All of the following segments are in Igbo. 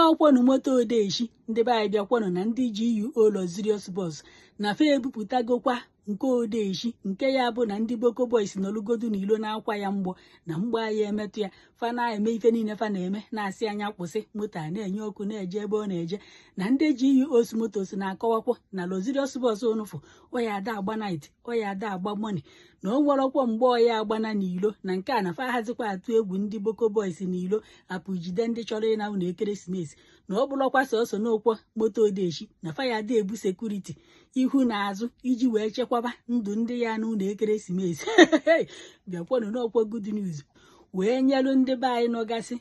ọkwọnụ moto odeshi ndị be anyị bịakwọnụ na ndị GUO Luxurious Bus na fa ebupụtagokwa nke odeshi nke ya bụ na ndị Boko Boys nọlugodu n'ilo na-akwa ya mgbọ na mgbọ ya emetụ ya fa na-eme ife niile fa na-eme na-asị anya kwụsị moto a na-enye ọkụ na-eje ebe ọ na-eje na ndị GUO Motos na-akọwakwa na Luxurious Bus ụnụfụ ọya ada agba night ọya ada agba money na o nwerọkwa mgbe ọya agbana n'ilo na nke a na fa hazikwa atụ egwu ndị Boko Boys n'ilo apụ jide ndị chọrọ ịna ụlọ ekeresimesi na ọ bụrụkwa sọsọ n'okwo moto odeshi na fa ya ada ebu sekuriti ihu na azụ iji wee chekwaba ndụ ndị ya n'ụlọ ekeresimesi bịakwanụ n'ọkwa good news wee nyelu ndị be anyị nọgasị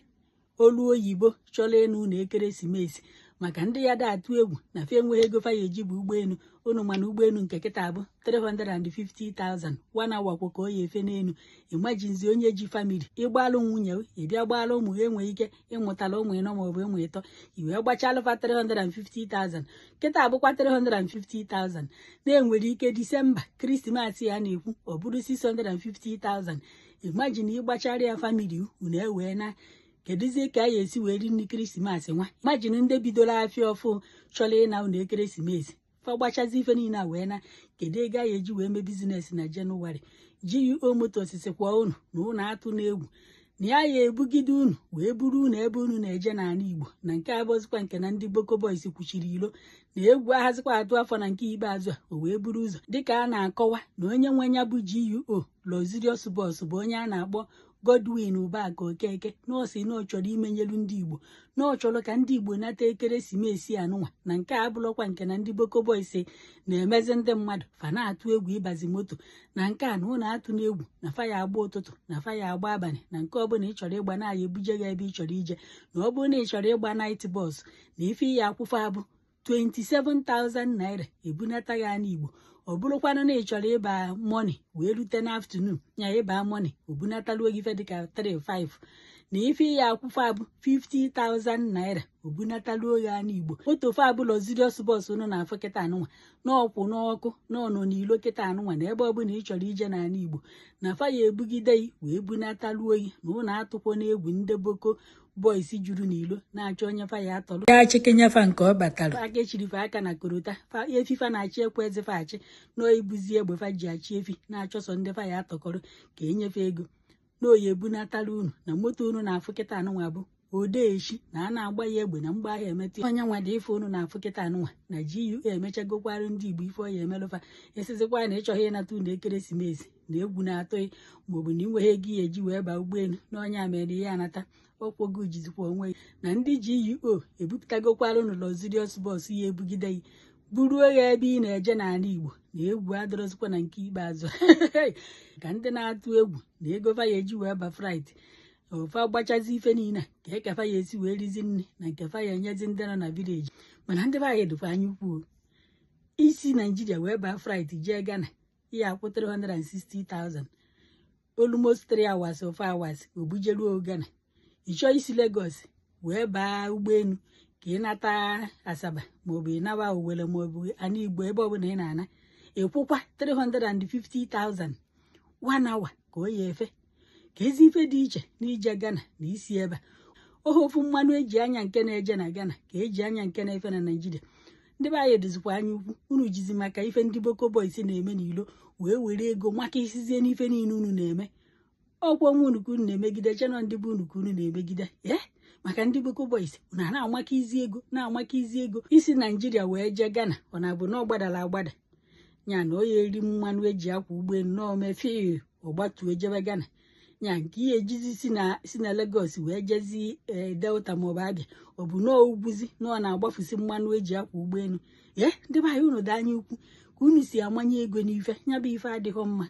olu oyibo chọrọ ịnụ ụlọ ekeresimesi maka ndị ya da atụ egwu na fe enweghị ego fa ya eji bụ ụgbọelu unu mana ụgbọelu nke kịta bụ 350,000 wana wakwo ka o ya efe n'elu imajinzi onye ji famili ịgbalụ nwunye ịbịa gbalụ ụmụ ha enweghị ike ịmụtala ụmụ ịnọ maọbụ ụmụ ịtọ iwee gbachalụfa 350,000 kịta abụkwa 350,000 na-enwere ike Disemba Krismas ya na-ekwu ọ bụrụ 650,000 imajin ịgbachara ya famili unu ewee na kedụzie ka a ya esi wee ri nri Krismas nwa imajin ndị bidoro afịa ọfụ chọrọ ịna ụlọ ekeresimesi fa gbachazi ife niile a wee na kedu ego a ya eji wee mee bizinesi na Jenụwarị GUO Motos kwa unu na unu atụ n'egwu na ya ebugide unu wee buru unu ebe unu na-eje n'ala Igbo na nke abụzikwa nke na ndị Boko Boys kwuchiri ilo na egwu aghazikwa atụ afọ na nke ikpeazụ a o wee buru ụzọ dịka a na-akọwa na onye nwe ya bụ GUO Luxurious Bus bụ onye a na-akpọ Godwin Ubaka Okeke na ọ sị na ọ chọrọ imenyelu ndị Igbo na ọ chọrọ ka ndị Igbo nata ekeresimesi anụnwa na nke a bụrụkwa nke na ndị Boko Boys na-emezi ndị mmadụ fa na-atụ egwu ịbazi moto na nke a na ụlọ atụ n'egwu na fa ya agba ụtụtụ na fa ya agba abalị na nke ọbụla ị chọrọ ịgba na ya ebuje gị ebe ị chọrọ ije na ọ bụrụ na ị chọrọ ịgba night bus na ife ya akwụfa abụ 27,000 naira ebunata ya n'Igbo ọ bụrụkwanụ na ị chọrọ ịba mọni wee rute n'afternoon ya ịba mọni obunataluo gị fe dịka 3-5 na ife ya akwụfa abụ 50,000 naira obunataluo ya n'Igbo moto fa abụ Luxurious Bus unu na-afụ kịta anụnwa na ọkwụ n'ọkụ na ọnọ n'ilo kịta anụnwa na ebe ọbụla ị chọrọ ije n'ala Igbo na fa ya ebugide yi wee bunataluo yi na ụnụ atụkwo n'egwu ndị Boko Boys juru n'ilo na-achọ onye fa ya atọrọ ya chikenyefa nke ọ batara aka echirife aka na korota fa efifa na-achị ekwe ezefa achị na ibuzi egbe fa ji achị efi na-achọsọ ndị fa ya atọkọrọ ka enyefe ego na oyi ebunatala unu na moto unu na-afụ kịta anụnwa bụ odeshi na a na-agba ya egbe na mgba ahịa emetụ onye nwa dị ife unu na-afụ kịta anụnwa na GUO emechagokwarụ ndị Igbo ife ọya emelụfa esizikwa na ịchọghị ịnata ụlọ ekeresimesi na egwu na-atọghị maọbụ na inweghị ego ya eji wee baa ụgbọelu na onye a mere ya anata ọkwogo jizikwa onwe ya na ndị GUO ebupụtagokwara unu Luxurious Bus ya ebugide ya buruo ya ebe ị na-eje n'ala Igbo na egwu adọrọzikwa na nke ikpeazụ ka ndị na-atụ egwu na ego fa ya eji wee ba Fraịde ofe gbachazi ife niile ka ekefa ya esi wee rizi nri na nke fa ya enyezi ndị nọ na vileji mana ndị be anyị dịkwa anya ukwu isi Naijiria wee baa Fraịde jee Ghana ya akwụ 360,000 almost 3 hours or 4 hours obujeruo Ghana ịchọ isi Lagos wee baa ụgbọelu ka ị nata Asaba maọbụ ị nawa Owere maọbụ ana Igbo ebe ọbụla ị na-ana ịkwụkwa 350,000 1 hour ka o ya efe ka ezi ife dị iche n'ije Ghana na isi ebe ofu mmanụ eji anya nke na-eje na Ghana ka eji anya nke na-efe na Naijiria ndị be anyị dozikwa anya ukwu unu jizi maka ife ndị Boko Boys na-eme n'ilo wee were ego maka isizie n'ife niile unu na-eme ọkwọ nwa unu ka unu na-emegide chenọ ndị bụ unu ka unu na-emegide maka ndị Boko Boys unu a na-amaka izi ego isi Naijiria wee jee Ghana ọ na-abụ na ọ gbadara agbada nya na onye eri mmanụ eji akwa ụgbọelu na omefe ọgbatuo jebe Ghana nya nke ihe ejizi si na Lagos wee jezi Delta maọbụ Abịa ọ bụ na ugwuzi na ọ na-agbafusi mmanụ eji akwa ụgbọelu ndị be anyị unu dị anya ukwu ka unu si amanye ego n'ife nya bụ ife adịghị mma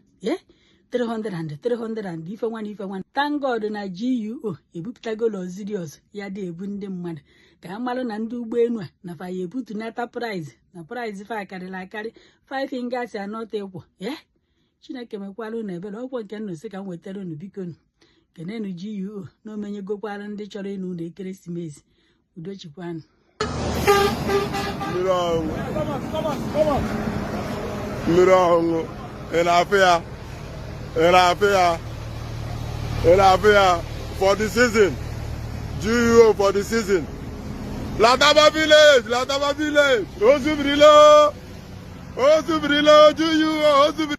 300 ife nwana thank God na GUO ebupụtago Luxurious ya dị ebu ndị mmadụ ka a malụ na ndị ụgbọelu a na fa ya ebutunata price na price fa akarịrị akarị 5 fingers anọta ịkwụ Chineke mekwara unu ebere ọkwọ nke nnosi ka m wetara unu biko kenenu GUO na omenyegokwara ndị chọrọ ịnụ ụlọ ekeresimesi udochikwanụ mmiri ọṅụṅụ ị na-afịa for the season GUO for the season Lataba village, Lataba village. Ozubirilo, Ozubirilo, Juju, Ozubirilo.